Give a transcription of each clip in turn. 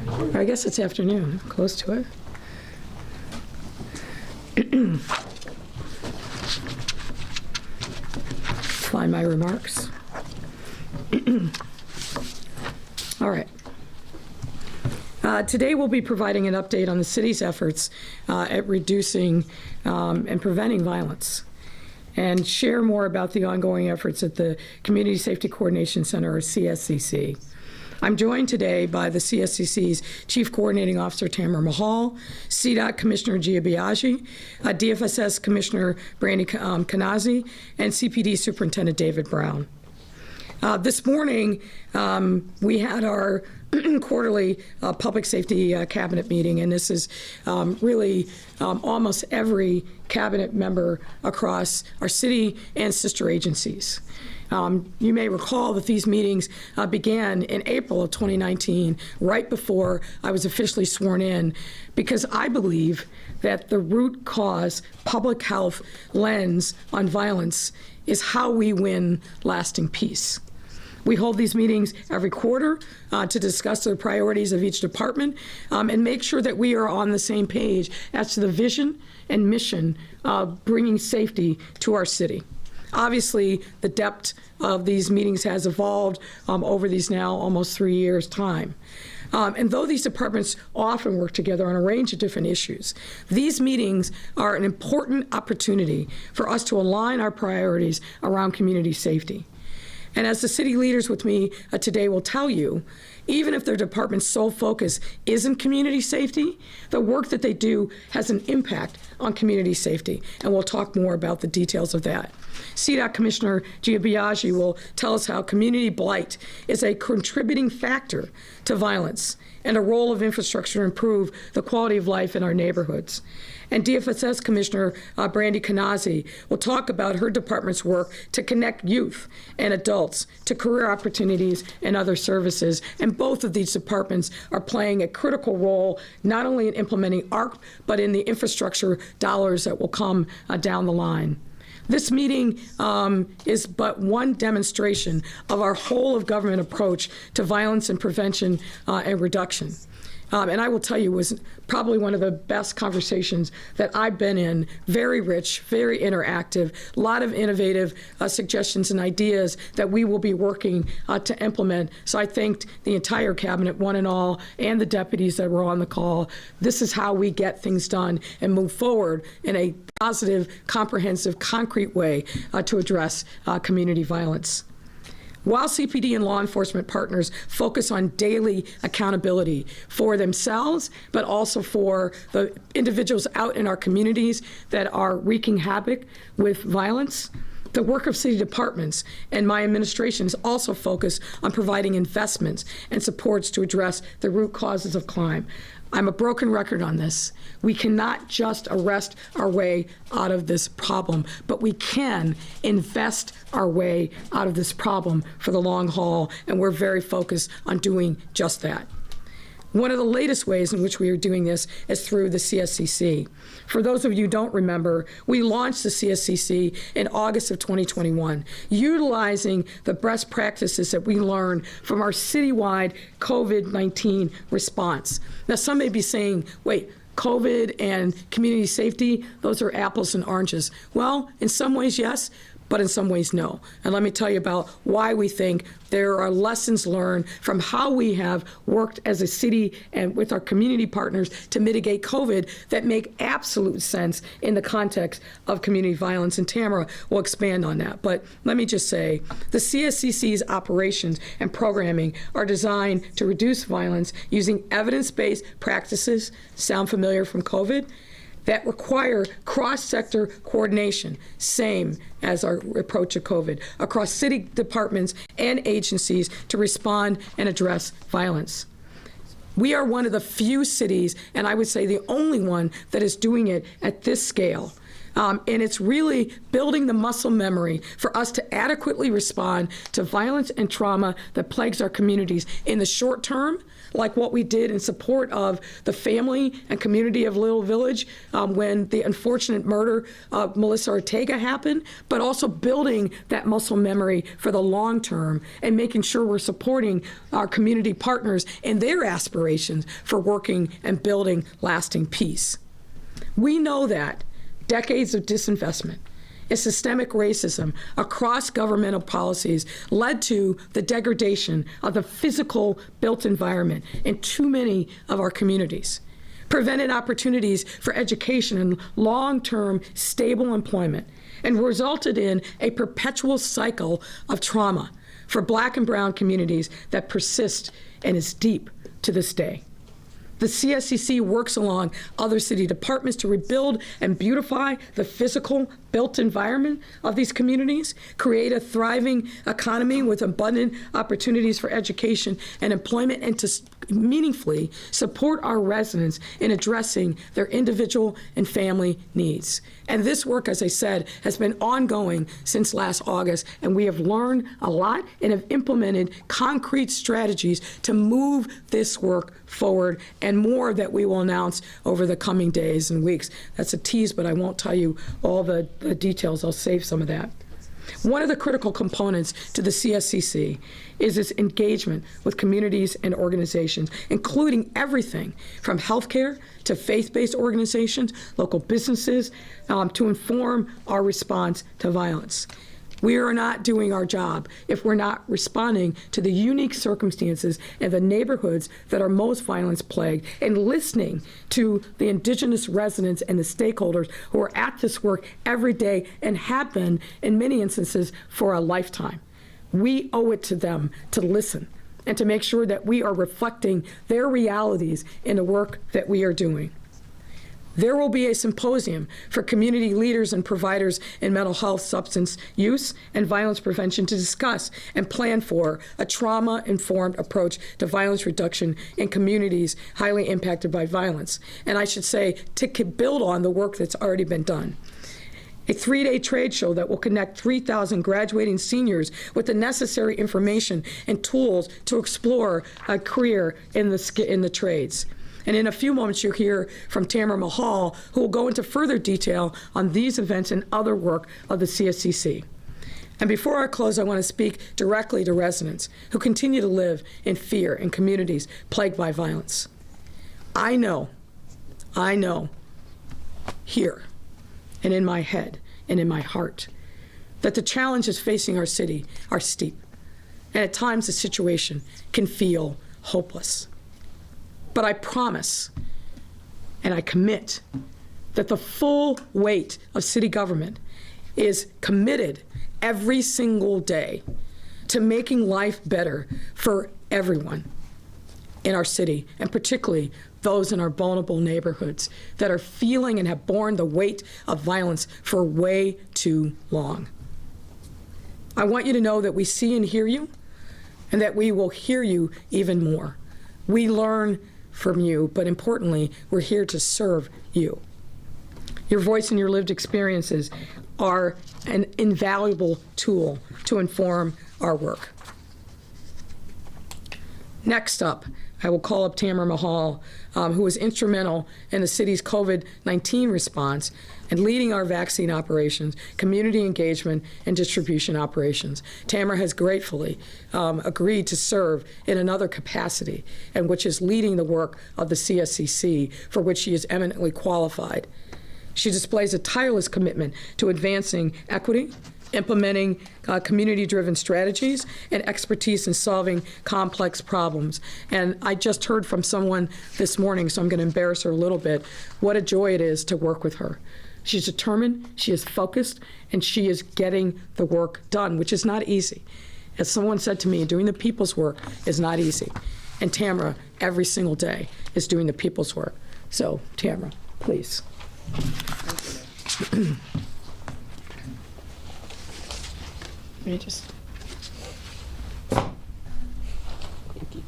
I guess it's afternoon, close to it. Find my remarks. All right. Today we'll be providing an update on the city's efforts at reducing and preventing violence, and share more about the ongoing efforts at the Community Safety Coordination Center, or CSCC. I'm joined today by the CSCC's Chief Coordinating Officer, Tamara Mahal, CDOT Commissioner Gia Biaggi, DFSS Commissioner Brandy Kanazi, and CPD Superintendent David Brown. This morning, we had our quarterly public safety cabinet meeting, and this is really almost every cabinet member across our city and sister agencies. You may recall that these meetings began in April of 2019, right before I was officially sworn in, because I believe that the root cause public health lens on violence is how we win lasting peace. We hold these meetings every quarter to discuss the priorities of each department and make sure that we are on the same page as to the vision and mission of bringing safety to our city. Obviously, the depth of these meetings has evolved over these now almost 3 years' time. And though these departments often work together on a range of different issues, these meetings are an important opportunity for us to align our priorities around community safety. And as the city leaders with me today will tell you, even if their department's sole focus isn't community safety, the work that they do has an impact on community safety, and we'll talk more about the details of that. CDOT Commissioner Gia Biaggi will tell us how community blight is a contributing factor to violence and a role of infrastructure to improve the quality of life in our neighborhoods. And DFSS Commissioner Brandy Kanazi will talk about her department's work to connect youth and adults to career opportunities and other services. And both of these departments are playing a critical role, not only in implementing ARC, but in the infrastructure dollars that will come down the line. This meeting is but one demonstration of our whole of government approach to violence and prevention and reduction. And I will tell you, it was probably one of the best conversations that I've been in. Very rich, very interactive, a lot of innovative suggestions and ideas that we will be working to implement. So I thanked the entire cabinet, one and all, and the deputies that were on the call. This is how we get things done and move forward in a positive, comprehensive, concrete way to address community violence. While CPD and law enforcement partners focus on daily accountability for themselves, but also for the individuals out in our communities that are wreaking havoc with violence, the work of city departments and my administration is also focused on providing investments and supports to address the root causes of crime. I'm a broken record on this. We cannot just arrest our way out of this problem, but we can invest our way out of this problem for the long haul, and we're very focused on doing just that. One of the latest ways in which we are doing this is through the CSCC. For those of you who don't remember, we launched the CSCC in August of 2021, utilizing the best practices that we learned from our citywide COVID-19 response. Now, some may be saying, wait, COVID and community safety, those are apples and oranges. Well, in some ways, yes, but in some ways, no. And let me tell you about why we think there are lessons learned from how we have worked as a city and with our community partners to mitigate COVID that make absolute sense in the context of community violence. And Tamara will expand on that. But let me just say, the CSCC's operations and programming are designed to reduce violence using evidence-based practices, sound familiar from COVID, that require cross-sector coordination, same as our approach to COVID, across city departments and agencies to respond and address violence. We are one of the few cities, and I would say the only one, that is doing it at this scale. And it's really building the muscle memory for us to adequately respond to violence and trauma that plagues our communities in the short term, like what we did in support of the family and community of Little Village when the unfortunate murder of Melissa Ortega happened, but also building that muscle memory for the long term and making sure we're supporting our community partners in their aspirations for working and building lasting peace. We know that decades of disinvestment and systemic racism across governmental policies led to the degradation of the physical built environment in too many of our communities, prevented opportunities for education and long-term stable employment, and resulted in a perpetual cycle of trauma for Black and brown communities that persists and is deep to this day. The CSCC works along other city departments to rebuild and beautify the physical built environment of these communities, create a thriving economy with abundant opportunities for education and employment, and to meaningfully support our residents in addressing their individual and family needs. And this work, as I said, has been ongoing since last August, and we have learned a lot and have implemented concrete strategies to move this work forward, and more that we will announce over the coming days and weeks. That's a tease, but I won't tell you all the details. I'll save some of that. One of the critical components to the CSCC is its engagement with communities and organizations, including everything from healthcare to faith-based organizations, local businesses, to inform our response to violence. We are not doing our job if we're not responding to the unique circumstances in the neighborhoods that are most violence-plagued and listening to the indigenous residents and the stakeholders who are at this work every day and have been, in many instances, for a lifetime. We owe it to them to listen and to make sure that we are reflecting their realities in the work that we are doing. There will be a symposium for community leaders and providers in mental health, substance use, and violence prevention to discuss and plan for a trauma-informed approach to violence reduction in communities highly impacted by violence. And I should say, to build on the work that's already been done. A 3-day trade show that will connect 3,000 graduating seniors with the necessary information and tools to explore a career in the trades. And in a few moments, you'll hear from Tamara Mahal, who will go into further detail on these events and other work of the CSCC. And before I close, I want to speak directly to residents who continue to live in fear in communities plagued by violence. I know, here and in my head and in my heart, that the challenges facing our city are steep, and at times the situation can feel hopeless. But I promise and I commit that the full weight of city government is committed every single day to making life better for everyone in our city, and particularly those in our vulnerable neighborhoods that are feeling and have borne the weight of violence for way too long. I want you to know that we see and hear you, and that we will hear you even more. We learn from you, but importantly, we're here to serve you. Your voice and your lived experiences are an invaluable tool to inform our work. Next up, I will call up Tamara Mahal, who was instrumental in the city's COVID-19 response and leading our vaccine operations, community engagement, and distribution operations. Tamara has gratefully agreed to serve in another capacity, and which is leading the work of the CSCC, for which she is eminently qualified. She displays a tireless commitment to advancing equity, implementing community-driven strategies, and expertise in solving complex problems. And I just heard from someone this morning, so I'm going to embarrass her a little bit, what a joy it is to work with her. She's determined, she is focused, and she is getting the work done, which is not easy. As someone said to me, doing the people's work is not easy. And Tamara, every single day, is doing the people's work. So, Tamara, please. Let me just. Thank you.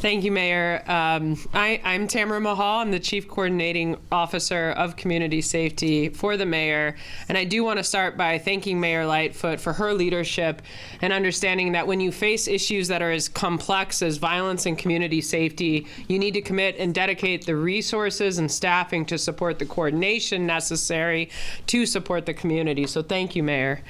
Thank you, Mayor. I'm Tamara Mahal. I'm the Chief Coordinating Officer of Community Safety for the Mayor. And I do want to start by thanking Mayor Lightfoot for her leadership and understanding that when you face issues that are as complex as violence and community safety, you need to commit and dedicate the resources and staffing to support the coordination necessary to support the community. So thank you, Mayor.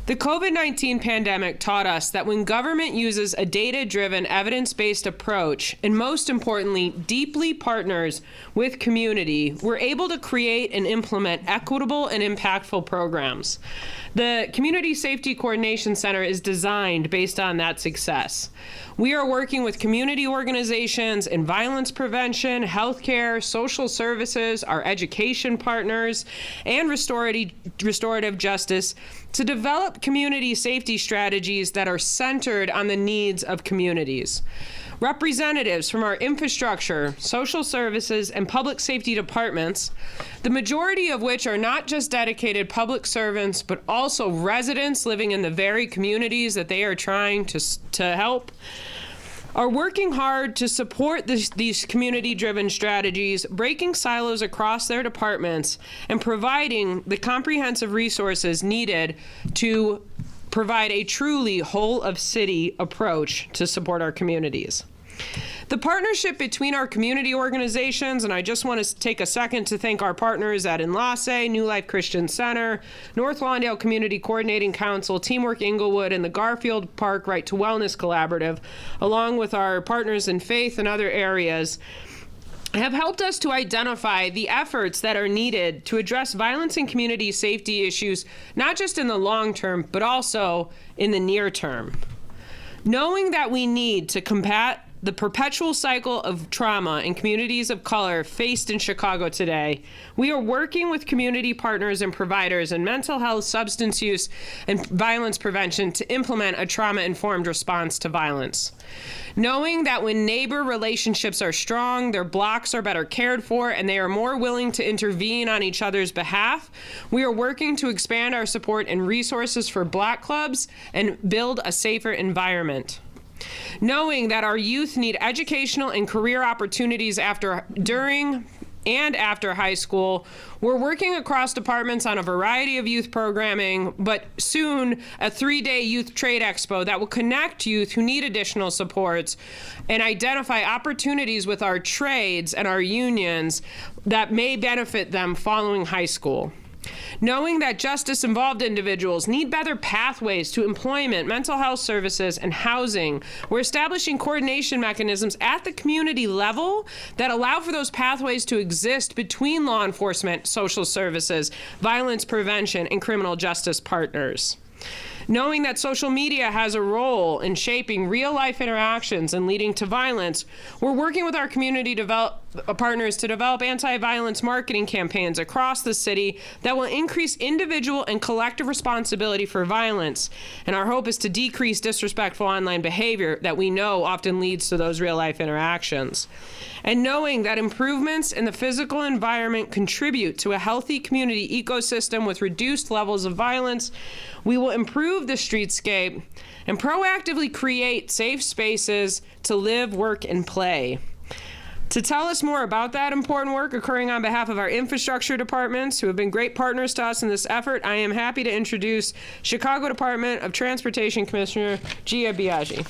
The COVID-19 pandemic taught us that when government uses a data-driven, evidence-based approach, and most importantly, deeply partners with community, we're able to create and implement equitable and impactful programs. The Community Safety Coordination Center is designed based on that success. We are working with community organizations in violence prevention, healthcare, social services, our education partners, and restorative justice to develop community safety strategies that are centered on the needs of communities. Representatives from our infrastructure, social services, and public safety departments, the majority of which are not just dedicated public servants, but also residents living in the very communities that they are trying to help, are working hard to support these community-driven strategies, breaking silos across their departments, and providing the comprehensive resources needed to provide a truly whole-of-city approach to support our communities. The partnership between our community organizations, and I just want to take a second to thank our partners at Enlace, New Life Christian Center, North Lawndale Community Coordinating Council, Teamwork Inglewood, and the Garfield Park Right to Wellness Collaborative, along with our partners in faith and other areas, have helped us to identify the efforts that are needed to address violence and community safety issues, not just in the long term, but also in the near term. Knowing that we need to combat the perpetual cycle of trauma in communities of color faced in Chicago today, we are working with community partners and providers in mental health, substance use, and violence prevention to implement a trauma-informed response to violence. Knowing that when neighbor relationships are strong, their blocks are better cared for, and they are more willing to intervene on each other's behalf, we are working to expand our support and resources for Black clubs and build a safer environment. Knowing that our youth need educational and career opportunities during and after high school, we're working across departments on a variety of youth programming, but soon a 3-day youth trade expo that will connect youth who need additional supports and identify opportunities with our trades and our unions that may benefit them following high school. Knowing that justice-involved individuals need better pathways to employment, mental health services, and housing, we're establishing coordination mechanisms at the community level that allow for those pathways to exist between law enforcement, social services, violence prevention, and criminal justice partners. Knowing that social media has a role in shaping real-life interactions and leading to violence, we're working with our community partners to develop anti-violence marketing campaigns across the city that will increase individual and collective responsibility for violence. And our hope is to decrease disrespectful online behavior that we know often leads to those real-life interactions. And knowing that improvements in the physical environment contribute to a healthy community ecosystem with reduced levels of violence, we will improve the streetscape and proactively create safe spaces to live, work, and play. To tell us more about that important work occurring on behalf of our infrastructure departments, who have been great partners to us in this effort, I am happy to introduce Chicago Department of Transportation Commissioner Gia Biaggi.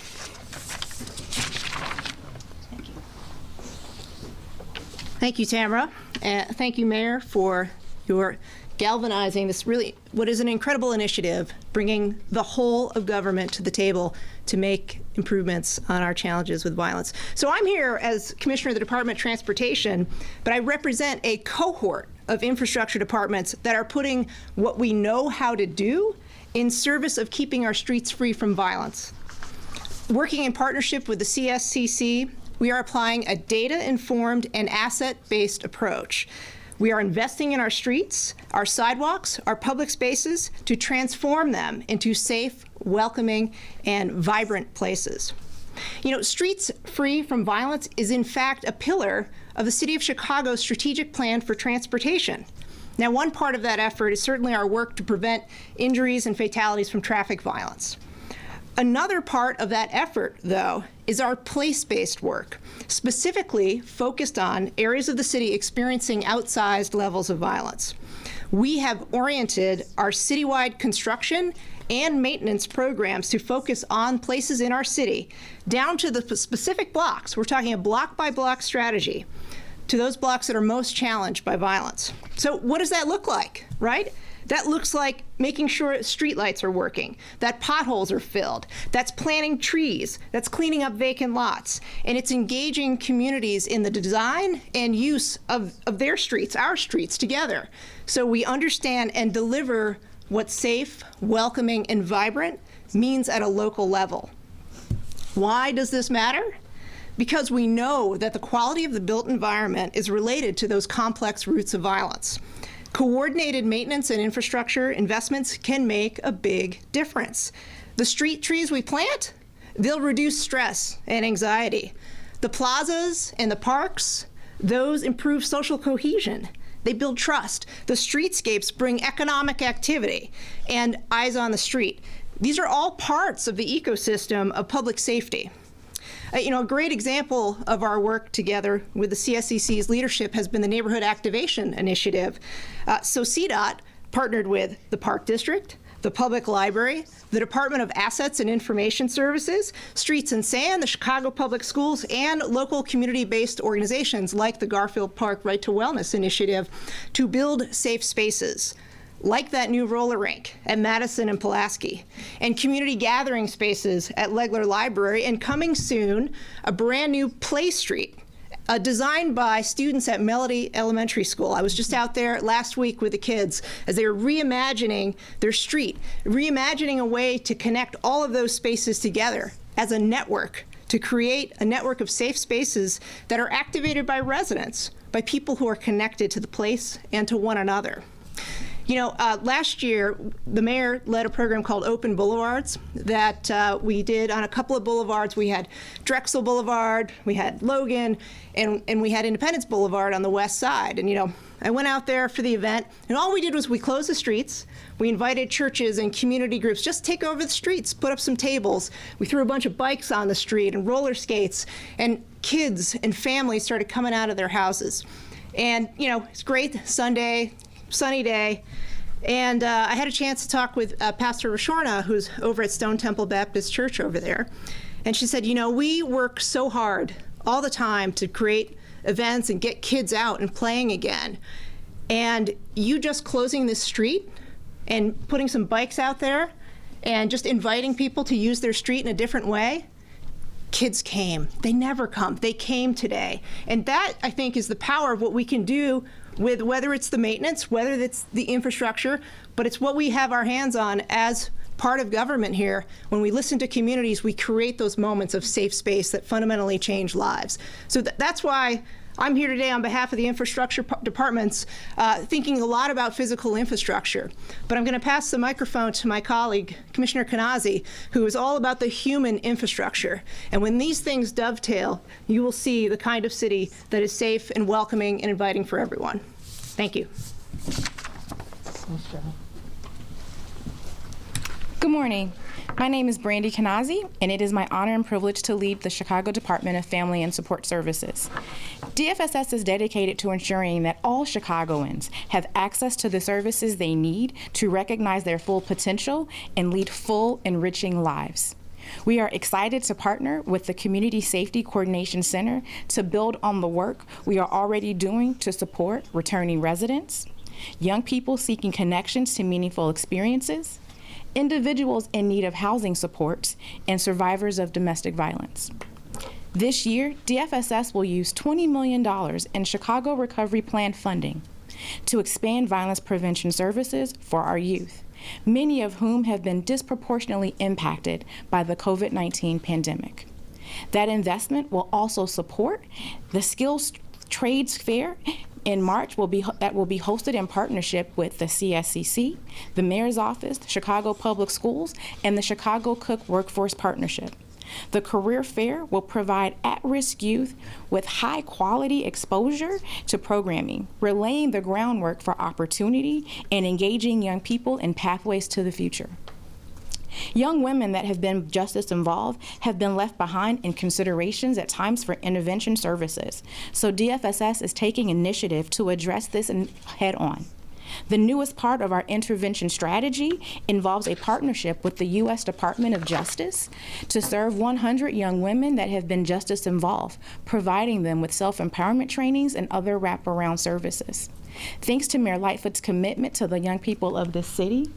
Thank you, Tamara. Thank you, Mayor, for your galvanizing this really, what is an incredible initiative, bringing the whole of government to the table to make improvements on our challenges with violence. So I'm here as Commissioner of the Department of Transportation, but I represent a cohort of infrastructure departments that are putting what we know how to do in service of keeping our streets free from violence. Working in partnership with the CSCC, we are applying a data-informed and asset-based approach. We are investing in our streets, our sidewalks, our public spaces to transform them into safe, welcoming, and vibrant places. You know, streets free from violence is in fact a pillar of the City of Chicago's strategic plan for transportation. Now, one part of that effort is certainly our work to prevent injuries and fatalities from traffic violence. Another part of that effort, though, is our place-based work, specifically focused on areas of the city experiencing outsized levels of violence. We have oriented our citywide construction and maintenance programs to focus on places in our city down to the specific blocks. We're talking a block-by-block strategy to those blocks that are most challenged by violence. So what does that look like, right? That looks like making sure streetlights are working, that potholes are filled, that's planting trees, that's cleaning up vacant lots, and it's engaging communities in the design and use of their streets, our streets, together. So we understand and deliver what safe, welcoming, and vibrant means at a local level. Why does this matter? Because we know that the quality of the built environment is related to those complex roots of violence. Coordinated maintenance and infrastructure investments can make a big difference. The street trees we plant, they'll reduce stress and anxiety. The plazas and the parks, those improve social cohesion. They build trust. The streetscapes bring economic activity and eyes on the street. These are all parts of the ecosystem of public safety. A great example of our work together with the CSCC's leadership has been the Neighborhood Activation Initiative. So CDOT partnered with the Park District, the Public Library, the Department of Assets and Information Services, Streets and Sand, the Chicago Public Schools, and local community-based organizations like the Garfield Park Right to Wellness Initiative to build safe spaces, like that new roller rink at Madison and Pulaski, and community gathering spaces at Legler Library, and coming soon, a brand new play street designed by students at Melody Elementary School. I was just out there last week with the kids as they were reimagining their street, reimagining a way to connect all of those spaces together as a network, to create a network of safe spaces that are activated by residents, by people who are connected to the place and to one another. Last year, the mayor led a program called Open Boulevards that we did on a couple of boulevards. We had Drexel Boulevard, we had Logan, and we had Independence Boulevard on the west side. And, I went out there for the event, and all we did was we closed the streets. We invited churches and community groups just take over the streets, put up some tables. We threw a bunch of bikes on the street and roller skates, and kids and families started coming out of their houses. And, it's great Sunday, sunny day, and I had a chance to talk with Pastor Rashorna, who's over at Stone Temple Baptist Church over there, and she said, we work so hard all the time to create events and get kids out and playing again, and you just closing this street and putting some bikes out there and just inviting people to use their street in a different way, kids came. They never come. They came today. And that, I think, is the power of what we can do with whether it's the maintenance, whether it's the infrastructure, but it's what we have our hands on as part of government here. When we listen to communities, we create those moments of safe space that fundamentally change lives. So that's why I'm here today on behalf of the infrastructure departments, thinking a lot about physical infrastructure. But I'm going to pass the microphone to my colleague, Commissioner Kanazi, who is all about the human infrastructure. And when these things dovetail, you will see the kind of city that is safe and welcoming and inviting for everyone. Thank you. Good morning. My name is Brandy Kanazi, and it is my honor and privilege to lead the Chicago Department of Family and Support Services. DFSS is dedicated to ensuring that all Chicagoans have access to the services they need to recognize their full potential and lead full, enriching lives. We are excited to partner with the Community Safety Coordination Center to build on the work we are already doing to support returning residents, young people seeking connections to meaningful experiences, individuals in need of housing supports, and survivors of domestic violence. This year, DFSS will use $20 million in Chicago Recovery Plan funding to expand violence prevention services for our youth, many of whom have been disproportionately impacted by the COVID-19 pandemic. That investment will also support the Skills Trades Fair in March that will be hosted in partnership with the CSCC, the Mayor's Office, Chicago Public Schools, and the Chicago Cook Workforce Partnership. The career fair will provide at-risk youth with high-quality exposure to programming, relaying the groundwork for opportunity and engaging young people in pathways to the future. Young women that have been justice involved have been left behind in considerations at times for intervention services. So DFSS is taking initiative to address this head on. The newest part of our intervention strategy involves a partnership with the U.S. Department of Justice to serve 100 young women that have been justice involved, providing them with self-empowerment trainings and other wraparound services. Thanks to Mayor Lightfoot's commitment to the young people of this city,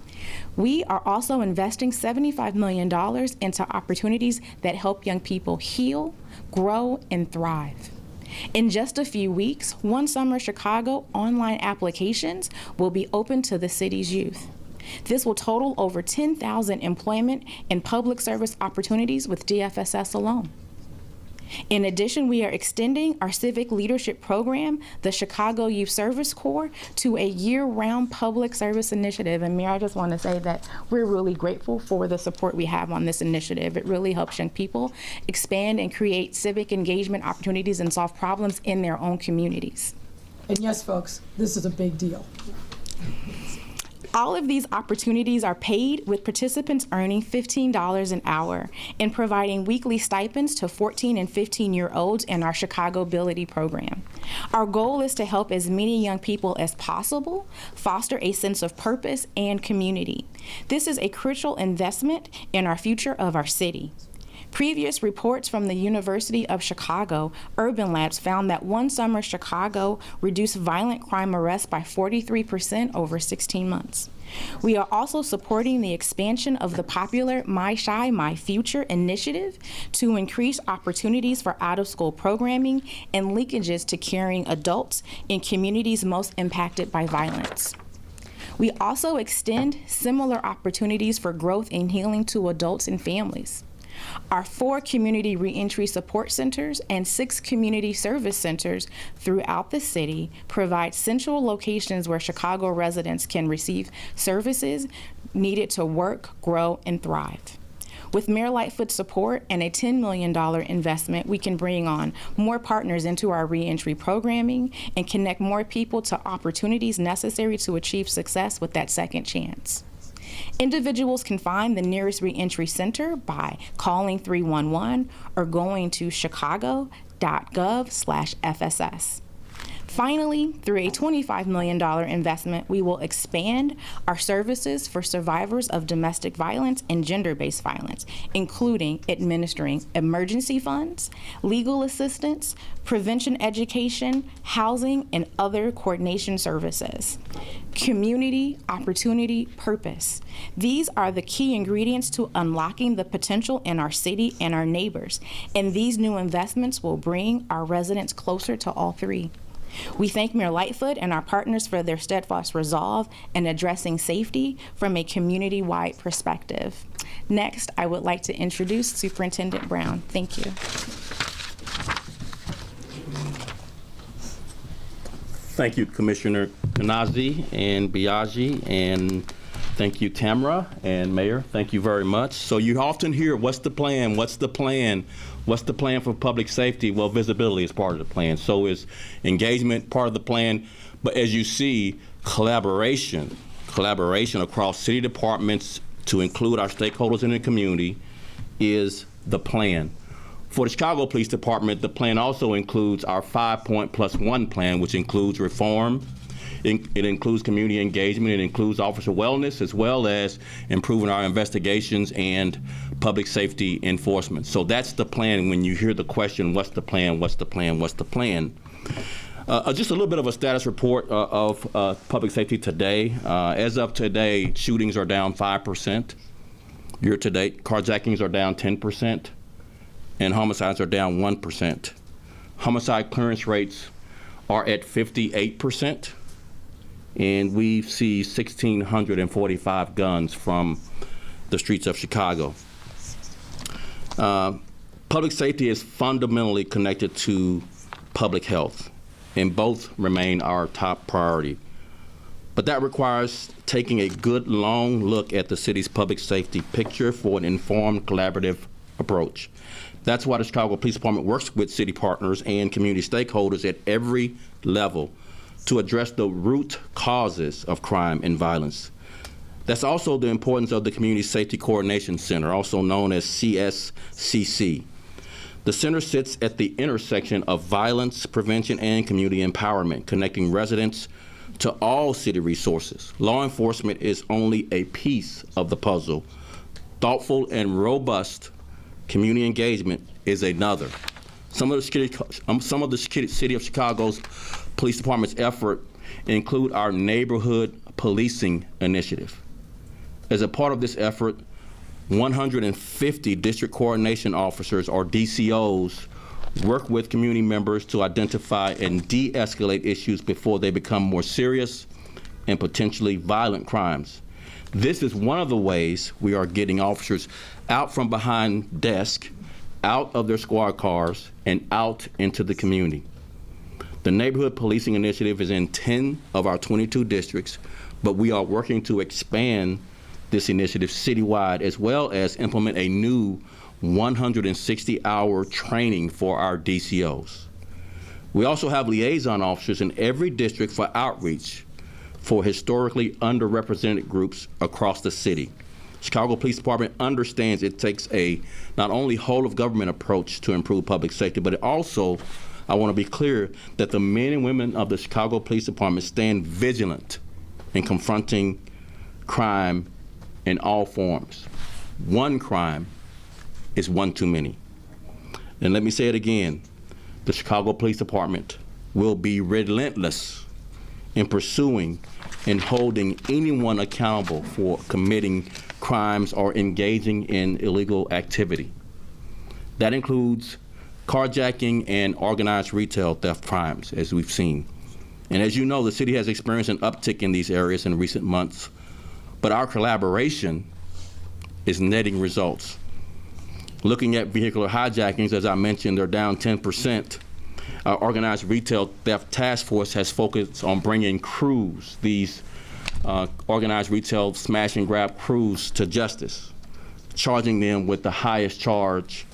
we are also investing $75 million into opportunities that help young people heal, grow, and thrive. In just a few weeks, One Summer Chicago online applications will be open to the city's youth. This will total over 10,000 employment and public service opportunities with DFSS alone. In addition, we are extending our civic leadership program, the Chicago Youth Service Corps, to a year-round public service initiative. And Mayor, I just want to say that we're really grateful for the support we have on this initiative. It really helps young people expand and create civic engagement opportunities and solve problems in their own communities. And yes, folks, this is a big deal. All of these opportunities are paid, with participants earning $15 an hour and providing weekly stipends to 14 and 15-year-olds in our Chicago Ability program. Our goal is to help as many young people as possible foster a sense of purpose and community. This is a crucial investment in our future of our city. Previous reports from the University of Chicago Urban Labs found that One Summer Chicago reduced violent crime arrests by 43% over 16 months. We are also supporting the expansion of the popular My Chi, My Future initiative to increase opportunities for out-of-school programming and linkages to caring adults in communities most impacted by violence. We also extend similar opportunities for growth and healing to adults and families. Our 4 community reentry support centers and 6 community service centers throughout the city provide central locations where Chicago residents can receive services needed to work, grow, and thrive. With Mayor Lightfoot's support and a $10 million investment, we can bring on more partners into our reentry programming and connect more people to opportunities necessary to achieve success with that second chance. Individuals can find the nearest reentry center by calling 311 or going to chicago.gov/FSS. Finally, through a $25 million investment, we will expand our services for survivors of domestic violence and gender-based violence, including administering emergency funds, legal assistance, prevention education, housing, and other coordination services. Community, opportunity, purpose. These are the key ingredients to unlocking the potential in our city and our neighbors, and these new investments will bring our residents closer to all three. We thank Mayor Lightfoot and our partners for their steadfast resolve in addressing safety from a community-wide perspective. Next, I would like to introduce Superintendent Brown. Thank you. Thank you, Commissioner Kanazi and Biaggi, and thank you, Tamara and Mayor. Thank you very much. So you often hear, what's the plan? What's the plan? What's the plan for public safety? Well, visibility is part of the plan. So is engagement part of the plan. But as you see, collaboration across city departments to include our stakeholders in the community is the plan. For the Chicago Police Department, the plan also includes our 5-point+1 plan, which includes reform. It includes community engagement. It includes officer wellness, as well as improving our investigations and public safety enforcement. So that's the plan. When you hear the question, what's the plan, what's the plan, what's the plan? Just a little bit of a status report of public safety today. As of today, shootings are down 5%. Year to date, carjackings are down 10%, and homicides are down 1%. Homicide clearance rates are at 58%. And we see 1,645 guns from the streets of Chicago. Public safety is fundamentally connected to public health, and both remain our top priority. But that requires taking a good long look at the city's public safety picture for an informed, collaborative approach. That's why the Chicago Police Department works with city partners and community stakeholders at every level to address the root causes of crime and violence. That's also the importance of the Community Safety Coordination Center, also known as CSCC. The center sits at the intersection of violence prevention and community empowerment, connecting residents to all city resources. Law enforcement is only a piece of the puzzle. Thoughtful and robust community engagement is another. Some of the City of Chicago's Police Department's effort include our Neighborhood Policing Initiative. As a part of this effort, 150 District Coordination Officers, or DCOs, work with community members to identify and de-escalate issues before they become more serious and potentially violent crimes. This is one of the ways we are getting officers out from behind desks, out of their squad cars, and out into the community. The Neighborhood Policing Initiative is in 10 of our 22 districts, but we are working to expand this initiative citywide, as well as implement a new 160-hour training for our DCOs. We also have liaison officers in every district for outreach for historically underrepresented groups across the city. Chicago Police Department understands it takes a not only whole of government approach to improve public safety, but it also, I want to be clear, that the men and women of the Chicago Police Department stand vigilant in confronting crime in all forms. One crime is one too many. And let me say it again, the Chicago Police Department will be relentless in pursuing and holding anyone accountable for committing crimes or engaging in illegal activity. That includes carjacking and organized retail theft crimes, as we've seen. And as you know, the city has experienced an uptick in these areas in recent months, but our collaboration is netting results. Looking at vehicular hijackings, as I mentioned, they're down 10%. Our organized retail theft task force has focused on bringing crews, these organized retail smash and grab crews, to justice, charging them with the highest charge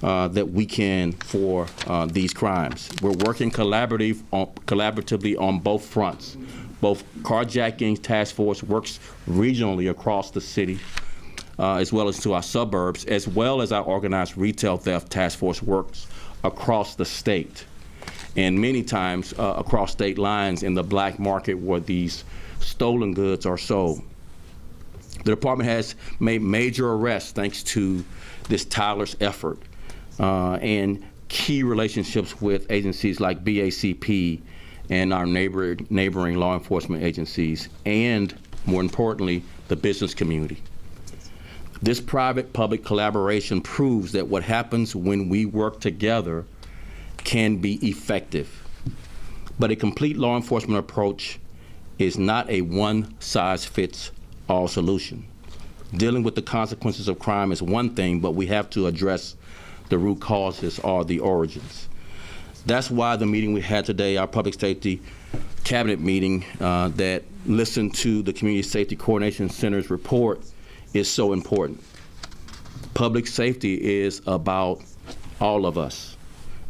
that we can for these crimes. We're working collaboratively on both fronts. Both carjacking task force works regionally across the city, as well as to our suburbs, as well as our organized retail theft task force works across the state, and many times across state lines in the black market where these stolen goods are sold. The department has made major arrests thanks to this tireless effort and key relationships with agencies like BACP and our neighboring law enforcement agencies, and more importantly, the business community. This private-public collaboration proves that what happens when we work together can be effective. But a complete law enforcement approach is not a one-size-fits-all solution. Dealing with the consequences of crime is one thing, but we have to address the root causes or the origins. That's why the meeting we had today, our Public Safety Cabinet meeting that listened to the Community Safety Coordination Center's report, is so important. Public safety is about all of us,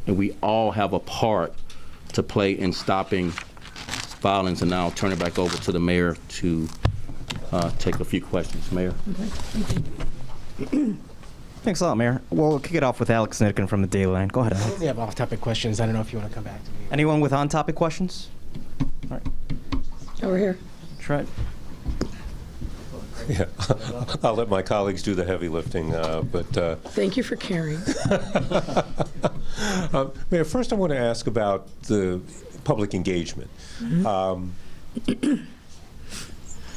and we all have a part to play in stopping violence. And now I'll turn it back over to the mayor to take a few questions. Mayor. Thanks a lot, Mayor. We'll kick it off with Alex Nitkin from the Daily Line. Go ahead, Alex. We have off-topic questions. I don't know if you want to come back to me. Anyone with on-topic questions? All right. Over here. Try. Yeah, I'll let my colleagues do the heavy lifting, but Thank you for caring. Mayor, first I want to ask about the public engagement.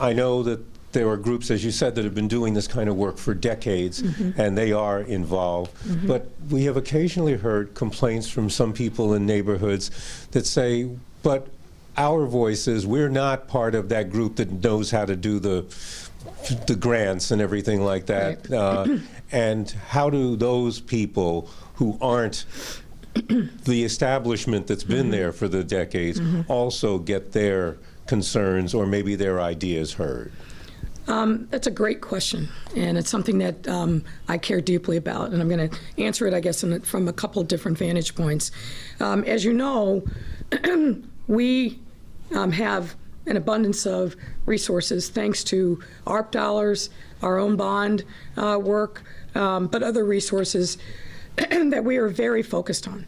I know that there are groups, as you said, that have been doing this kind of work for decades, and they are involved. But we have occasionally heard complaints from some people in neighborhoods that say, but our voices, we're not part of that group that knows how to do the grants and everything like that. Right. And how do those people who aren't the establishment that's been there for the decades also get their concerns or maybe their ideas heard? That's a great question, and it's something that I care deeply about, and I'm going to answer it, I guess, from a couple different vantage points. As you know, we have an abundance of resources thanks to ARP dollars, our own bond work, but other resources that we are very focused on.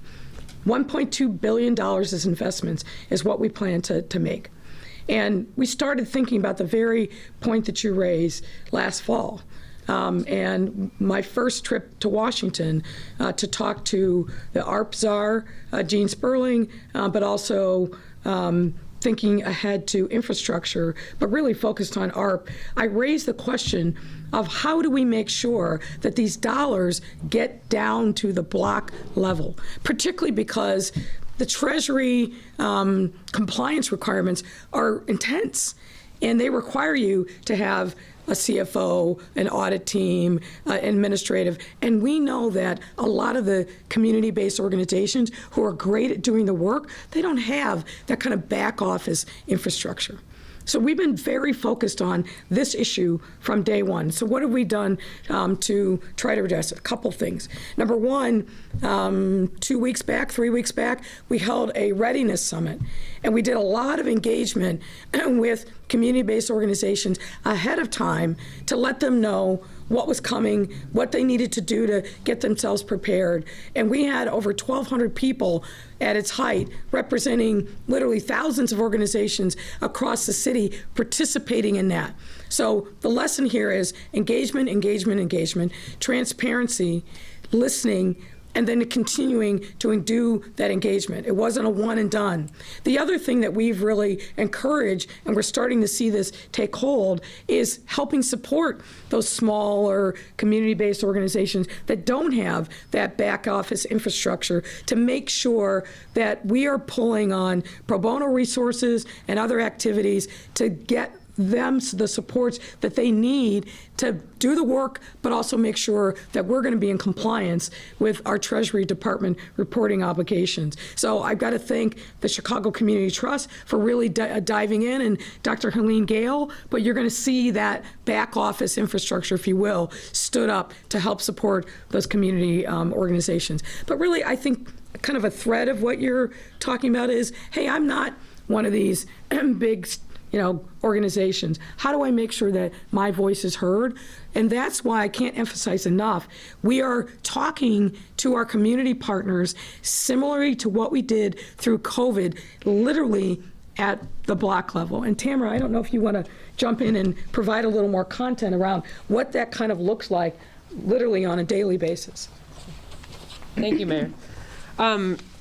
$1.2 billion as investments is what we plan to make. And we started thinking about the very point that you raised last fall. And my first trip to Washington to talk to the ARP czar, Gene Sperling, but also thinking ahead to infrastructure, but really focused on ARP, I raised the question of how do we make sure that these dollars get down to the block level, particularly because the Treasury compliance requirements are intense, and they require you to have a CFO, an audit team, administrative. And we know that a lot of the community-based organizations who are great at doing the work, they don't have that kind of back office infrastructure. So we've been very focused on this issue from day one. So what have we done to try to address it? A couple things. Number one, 3 weeks back, we held a readiness summit, and we did a lot of engagement with community-based organizations ahead of time to let them know what was coming, what they needed to do to get themselves prepared. And we had over 1,200 people at its height, representing literally thousands of organizations across the city participating in that. So the lesson here is engagement, transparency, listening, and then continuing to do that engagement. It wasn't a one and done. The other thing that we've really encouraged, and we're starting to see this take hold, is helping support those smaller community-based organizations that don't have that back office infrastructure to make sure that we are pulling on pro bono resources and other activities to get them the supports that they need to do the work, but also make sure that we're going to be in compliance with our Treasury Department reporting obligations. So I've got to thank the Chicago Community Trust for really diving in, and Dr. Helene Gale, but you're going to see that back office infrastructure, if you will, stood up to help support those community organizations. But really, I think kind of a thread of what you're talking about is, hey, I'm not one of these big organizations. How do I make sure that my voice is heard? And that's why I can't emphasize enough. We are talking to our community partners similarly to what we did through COVID, literally at the block level. And Tamara, I don't know if you want to jump in and provide a little more content around what that kind of looks like literally on a daily basis. Thank you, Mayor.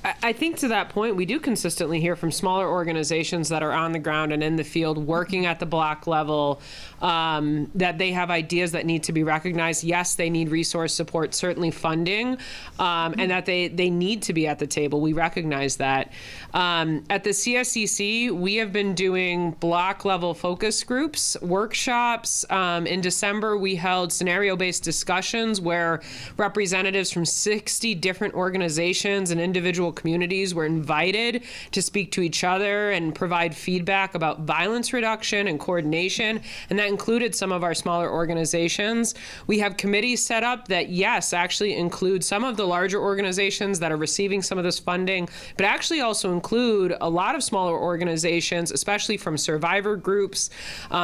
I think to that point, we do consistently hear from smaller organizations that are on the ground and in the field working at the block level that they have ideas that need to be recognized. Yes, they need resource support, certainly funding, and that they need to be at the table. We recognize that. At the CSCC, we have been doing block level focus groups, workshops. In December, we held scenario-based discussions where representatives from 60 different organizations and individual communities were invited to speak to each other and provide feedback about violence reduction and coordination, and that included some of our smaller organizations. We have committees set up that, yes, actually include some of the larger organizations that are receiving some of this funding, but actually also include a lot of smaller organizations, especially from survivor groups,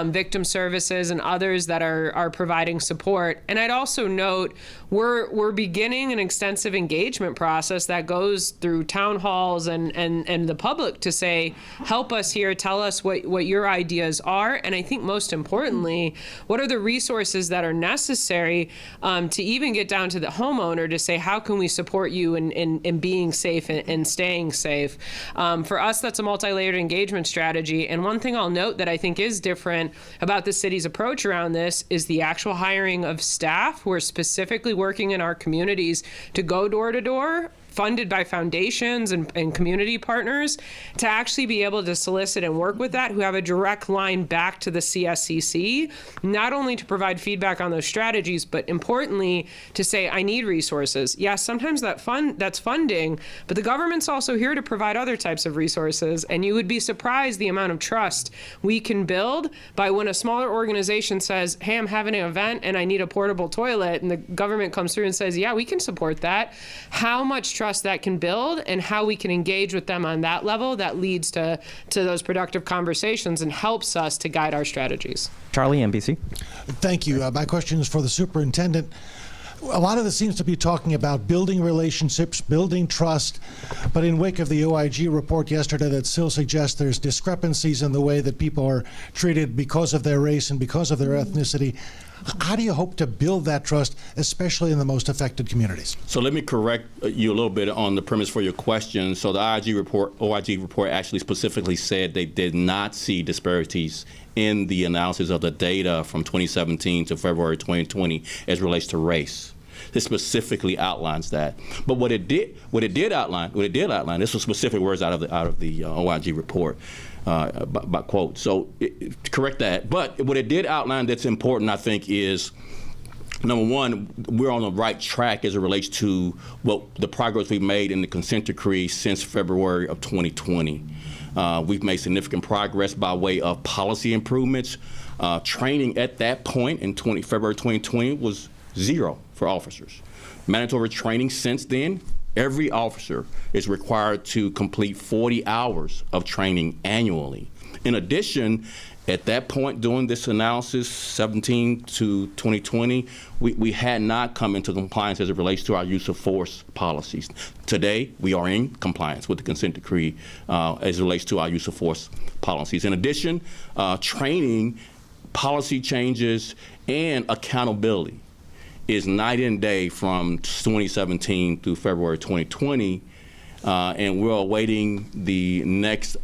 victim services, and others that are providing support. And I'd also note we're beginning an extensive engagement process that goes through town halls and the public to say, help us here, tell us what your ideas are. And I think most importantly, what are the resources that are necessary to even get down to the homeowner to say, how can we support you in being safe and staying safe? For us, that's a multi-layered engagement strategy. And one thing I'll note that I think is different about the city's approach around this is the actual hiring of staff who are specifically working in our communities to go door to door, funded by foundations and community partners, to actually be able to solicit and work with that, who have a direct line back to the CSCC, not only to provide feedback on those strategies, but importantly, to say, I need resources. Yes, sometimes that's funding, but the government's also here to provide other types of resources, and you would be surprised the amount of trust we can build by when a smaller organization says, hey, I'm having an event and I need a portable toilet, and the government comes through and says, yeah, we can support that. How much trust trust that can build and how we can engage with them on that level that leads to those productive conversations and helps us to guide our strategies. Charlie, NBC. Thank you. My question is for the superintendent. A lot of this seems to be talking about building relationships, building trust, but in wake of the OIG report yesterday that still suggests there's discrepancies in the way that people are treated because of their race and because of their ethnicity. How do you hope to build that trust, especially in the most affected communities? So let me correct you a little bit on the premise for your question. So the OIG report actually specifically said they did not see disparities in the analysis of the data from 2017 to February 2020 as relates to race. It specifically outlines that. But what it did outline, this was specific words out of the OIG report. By quote. So correct that. But what it did outline that's important, I think, is number one, we're on the right track as it relates to the progress we've made in the consent decree since February of 2020. We've made significant progress by way of policy improvements. Training at that point in February 2020 was 0 for officers. Mandatory training since then, every officer is required to complete 40 hours of training annually. In addition, at that point during this analysis, 17 to 2020, we had not come into compliance as it relates to our use of force policies. Today, we are in compliance with the consent decree as it relates to our use of force policies. In addition, training, policy changes, and accountability is night and day from 2017 through February 2020, and we're awaiting the next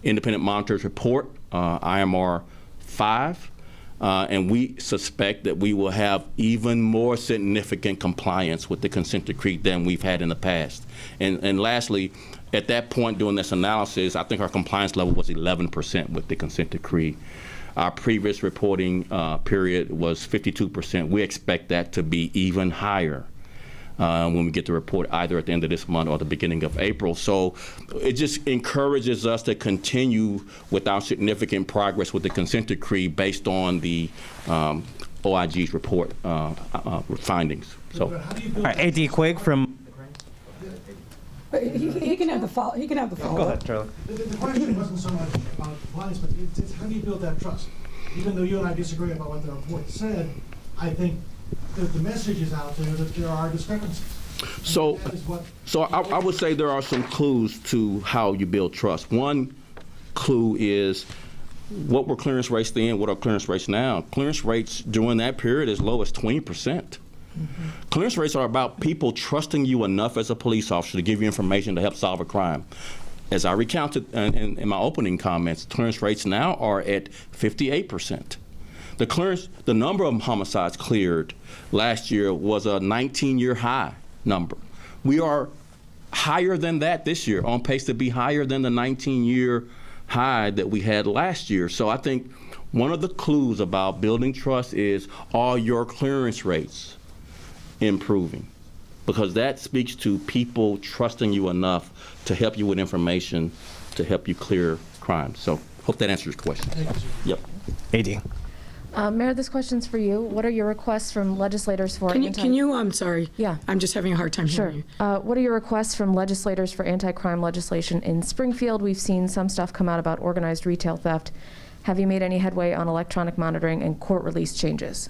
independent monitors report, IMR 5, and we suspect that we will have even more significant compliance with the consent decree than we've had in the past. And lastly, at that point during this analysis, I think our compliance level was 11% with the consent decree. Our previous reporting period was 52%. We expect that to be even higher when we get the report either at the end of this month or the beginning of April. So it just encourages us to continue with our significant progress with the consent decree based on the OIG's report findings. So, all right, AD Quigg from. He can have the follow. Go ahead, Charlie. The question wasn't so much about compliance, but it's how do you build that trust? Even though you and I disagree about what the report said, I think that the message is out there that there are discrepancies. So I would say there are some clues to how you build trust. One clue is what were clearance rates then, what are clearance rates now? Clearance rates during that period as low as 20%. Clearance rates are about people trusting you enough as a police officer to give you information to help solve a crime. As I recounted in my opening comments, clearance rates now are at 58%. The number of homicides cleared last year was a 19-year high number. We are higher than that this year, on pace to be higher than the 19-year high that we had last year. So I think one of the clues about building trust is, are your clearance rates improving? Because that speaks to people trusting you enough to help you with information to help you clear crimes. So hope that answers your question. Thank you, sir. Yep. AD. Mayor, this question's for you. What are your requests from legislators for I'm sorry. Yeah. I'm just having a hard time hearing you. What are your requests from legislators for anti-crime legislation in Springfield? We've seen some stuff come out about organized retail theft. Have you made any headway on electronic monitoring and court release changes?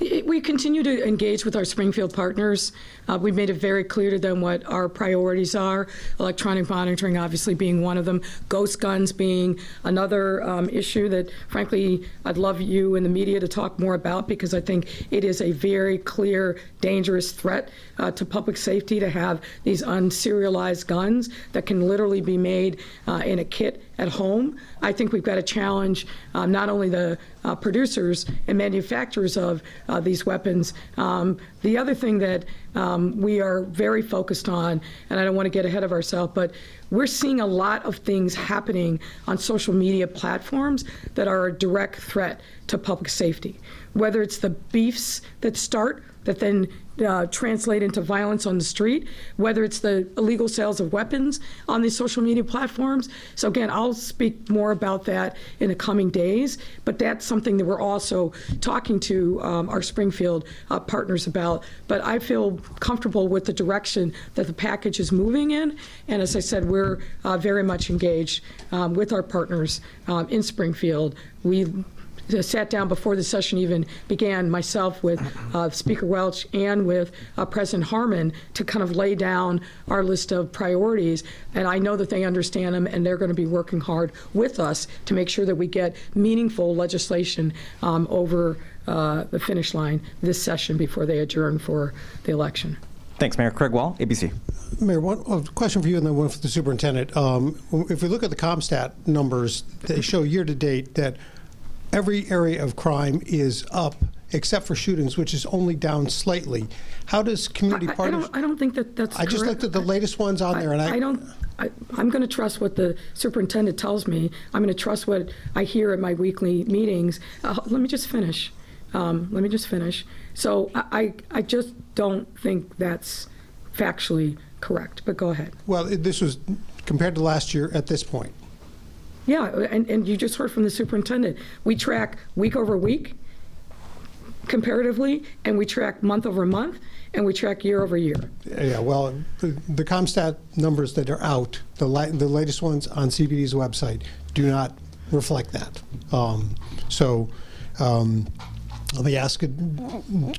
We continue to engage with our Springfield partners. We've made it very clear to them what our priorities are, electronic monitoring obviously being one of them, ghost guns being another issue that, frankly, I'd love you and the media to talk more about, because I think it is a very clear, dangerous threat to public safety to have these unserialized guns that can literally be made in a kit at home. I think we've got to challenge not only the producers and manufacturers of these weapons. The other thing that we are very focused on, and I don't want to get ahead of ourselves, but we're seeing a lot of things happening on social media platforms that are a direct threat to public safety. Whether it's the beefs that start that then translate into violence on the street, whether it's the illegal sales of weapons on these social media platforms. So again, I'll speak more about that in the coming days, but that's something that we're also talking to our Springfield partners about. But I feel comfortable with the direction that the package is moving in, and as I said, we're very much engaged with our partners in Springfield. We sat down before the session even began, myself with Speaker Welch and with President Harmon, to kind of lay down our list of priorities. And I know that they understand them, and they're going to be working hard with us to make sure that we get meaningful legislation over the finish line this session before they adjourn for the election. Thanks, Mayor. Craig Wall, ABC. Mayor, one question for you and then one for the superintendent. If we look at the CompStat numbers, they show year to date that every area of crime is up except for shootings, which is only down slightly. How does community partners? I don't think that that's I just correct. looked at the latest ones on there, and I'm going to trust what the superintendent tells me. I'm going to trust what I hear at my weekly meetings. Let me just finish. So I just don't think that's factually correct, but go ahead. Well, this was compared to last year at this point. Yeah, and you just heard from the superintendent. We track week over week comparatively, and we track month over month, and we track year over year. Yeah, well, the CompStat numbers that are out, the latest ones on CPD's website, do not reflect that. Let me ask a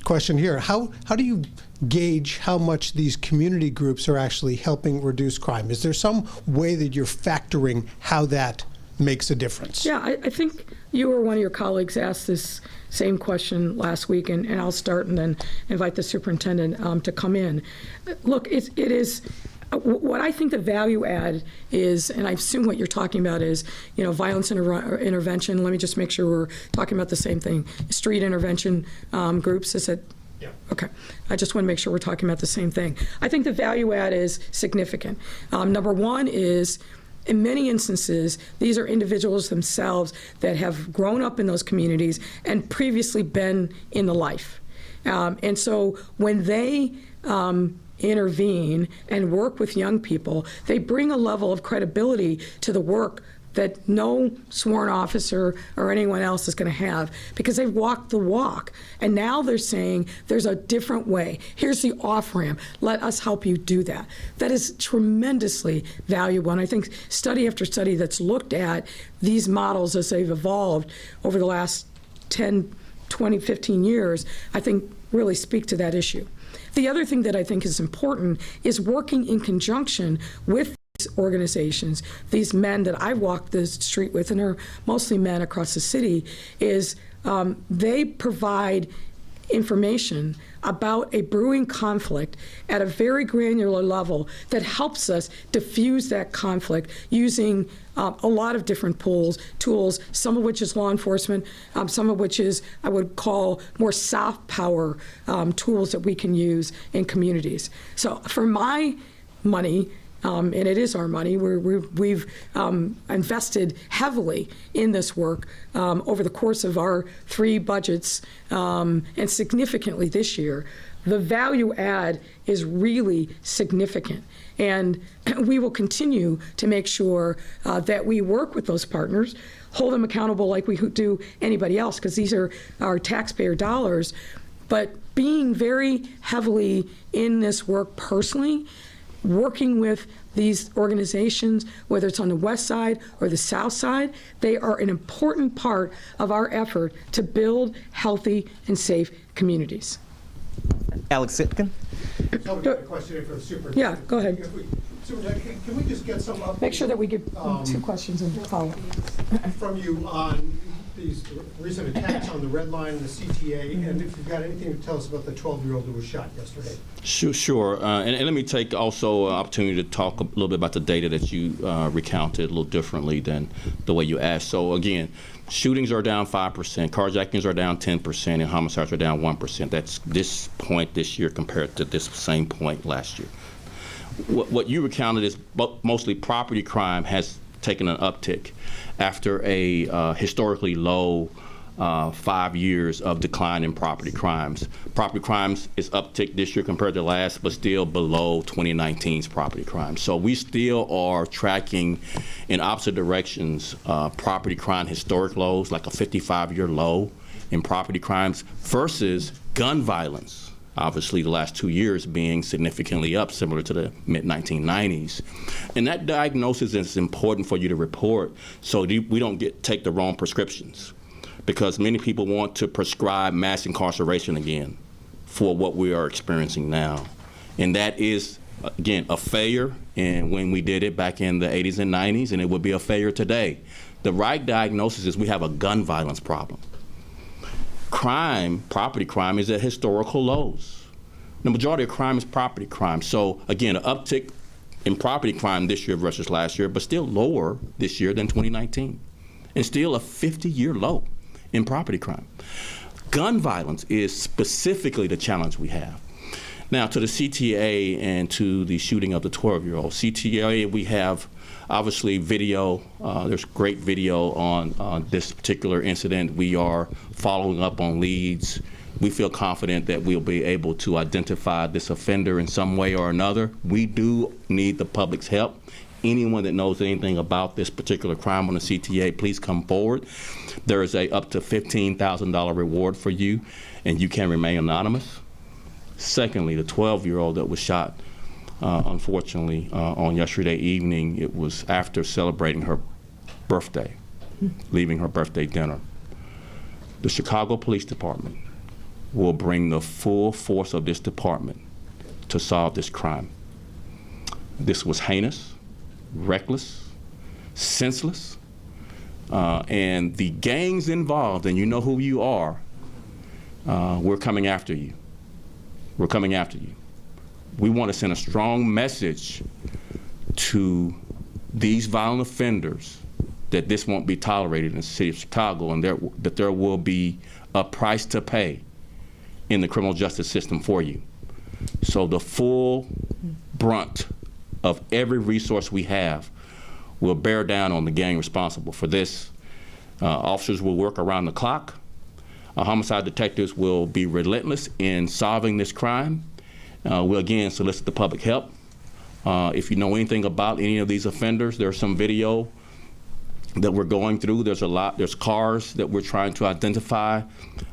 question here. How do you gauge how much these community groups are actually helping reduce crime? Is there some way that you're factoring how that makes a difference? Yeah, I think you or one of your colleagues asked this same question last week, and I'll start and then invite the superintendent to come in. Look, it is what I think the value add is, and I assume what you're talking about is, violence intervention. Let me just make sure we're talking about the same thing. Street intervention groups, is it? Yeah. Okay. I just want to make sure we're talking about the same thing. I think the value add is significant. Number one is, in many instances, these are individuals themselves that have grown up in those communities and previously been in the life. And so when they intervene and work with young people, they bring a level of credibility to the work that no sworn officer or anyone else is going to have, because they've walked the walk. And now they're saying there's a different way. Here's the off-ramp. Let us help you do that. That is tremendously valuable. And I think study after study that's looked at these models as they've evolved over the last 10, 20, 15 years, I think really speak to that issue. The other thing that I think is important is working in conjunction with organizations, these men that I walk the street with, and are mostly men across the city, is they provide information about a brewing conflict at a very granular level that helps us diffuse that conflict using a lot of different tools, some of which is law enforcement, some of which is, I would call, more soft power tools that we can use in communities. So for my money, and it is our money, we've invested heavily in this work over the course of our 3 budgets, and significantly this year. The value add is really significant. And we will continue to make sure that we work with those partners, hold them accountable like we do anybody else, because these are our taxpayer dollars. But being very heavily in this work personally, working with these organizations, whether it's on the west side or the south side, they are an important part of our effort to build healthy and safe communities. Alex Sitkin. A question for the superintendent. Yeah, go ahead. Superintendent, can we just get some updates? Make sure that we give 2 questions and follow up from you on these recent attacks on the Red Line and the CTA, and if you've got anything to tell us about the 12-year-old who was shot yesterday. Sure. And let me take also an opportunity to talk a little bit about the data that you recounted a little differently than the way you asked. So again, shootings are down 5%, carjackings are down 10%, and homicides are down 1%. That's this point this year compared to this same point last year. What you recounted is mostly property crime has taken an uptick after a historically low 5 years of decline in property crimes. Property crimes is uptick this year compared to last, but still below 2019's property crimes. So we still are tracking in opposite directions, property crime historic lows, like a 55-year low in property crimes versus gun violence. Obviously, the last 2 years being significantly up, similar to the mid-1990s. And that diagnosis is important for you to report so we don't take the wrong prescriptions, because many people want to prescribe mass incarceration again for what we are experiencing now. And that is, again, a failure and when we did it back in the 80s and 90s, and it would be a failure today. The right diagnosis is we have a gun violence problem. Crime, property crime, is at historical lows. The majority of crime is property crime. So again, an uptick in property crime this year versus last year, but still lower this year than 2019. And still a 50-year low in property crime. Gun violence is specifically the challenge we have. Now, to the CTA and to the shooting of the 12-year-old. CTA, we have obviously video. There's great video on this particular incident. We are following up on leads. We feel confident that we'll be able to identify this offender in some way or another. We do need the public's help. Anyone that knows anything about this particular crime on the CTA, please come forward. There is a up to $15,000 reward for you, and you can remain anonymous. Secondly, the 12-year-old that was shot, unfortunately, on yesterday evening, it was after celebrating her birthday, leaving her birthday dinner. The Chicago Police Department will bring the full force of this department to solve this crime. This was heinous, reckless, senseless, and the gangs involved, and you know who you are, we're coming after you. We're coming after you. We want to send a strong message to these violent offenders that this won't be tolerated in the city of Chicago, and that there will be a price to pay in the criminal justice system for you. So the full brunt of every resource we have will bear down on the gang responsible for this. Officers will work around the clock. Homicide detectives will be relentless in solving this crime. We'll again solicit the public help. If you know anything about any of these offenders, there's some video that we're going through. There's cars that we're trying to identify,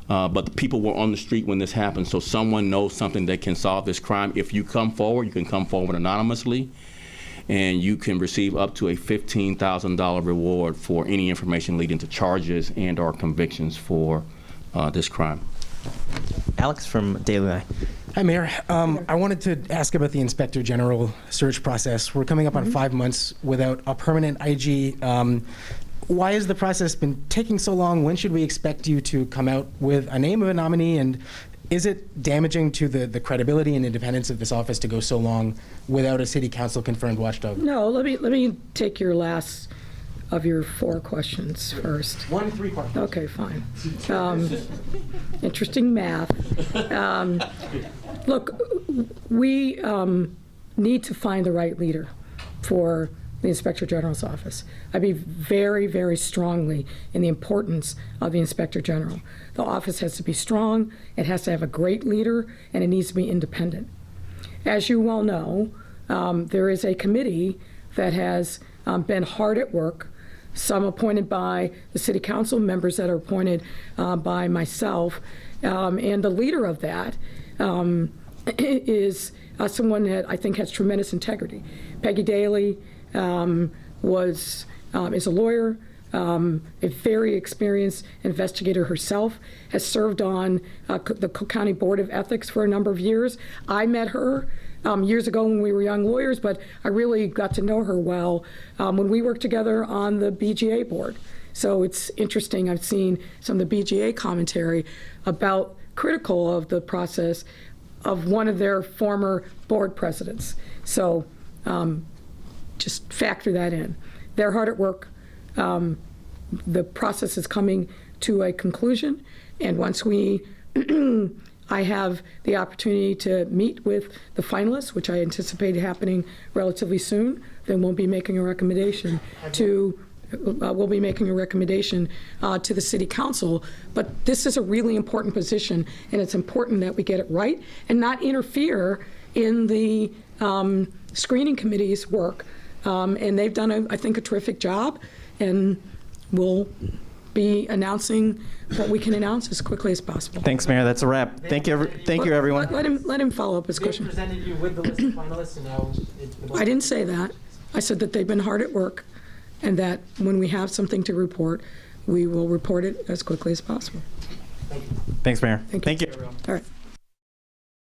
but the people were on the street when this happened, so someone knows something that can solve this crime. If you come forward, you can come forward anonymously, and you can receive up to a $15,000 reward for any information leading to charges and or convictions for this crime. Alex from Daily Eye. Hi, Mayor. I wanted to ask about the Inspector General search process. We're coming up on 5 months without a permanent IG. Why has the process been taking so long? When should we expect you to come out with a name of a nominee? And is it damaging to the credibility and independence of this office to go so long without a city council confirmed watchdog? No, let me take your last of your 4 questions first. 1 3-part. Okay, fine. Interesting math. Look, we need to find the right leader for the Inspector General's office. I believe very, very strongly in the importance of the Inspector General. The office has to be strong, it has to have a great leader, and it needs to be independent. As you well know, there is a committee that has been hard at work, some appointed by the city council, members that are appointed by myself, and the leader of that is someone that I think has tremendous integrity. Peggy Daly is a lawyer, a very experienced investigator herself, has served on the Cook County Board of Ethics for a number of years. I met her years ago when we were young lawyers, but I really got to know her well when we worked together on the BGA board. So it's interesting, I've seen some of the BGA commentary about critical of the process of one of their former board presidents. So just factor that in. They're hard at work. The process is coming to a conclusion, and once I have the opportunity to meet with the finalists, which I anticipate happening relatively soon, then we'll be making a recommendation to we'll be making a recommendation to the city council. But this is a really important position, and it's important that we get it right and not interfere in the screening committee's work. And they've done, I think, a terrific job, and we'll be announcing what we can announce as quickly as possible. Thanks, Mayor. That's a wrap. Thank you, everyone. Let him follow up his question. presented you with the list of finalists, and now I didn't say that. I said that they've been hard at work, and that when we have something to report, we will report it as quickly as possible. Thanks, Mayor. Thank you. Thank you. All right.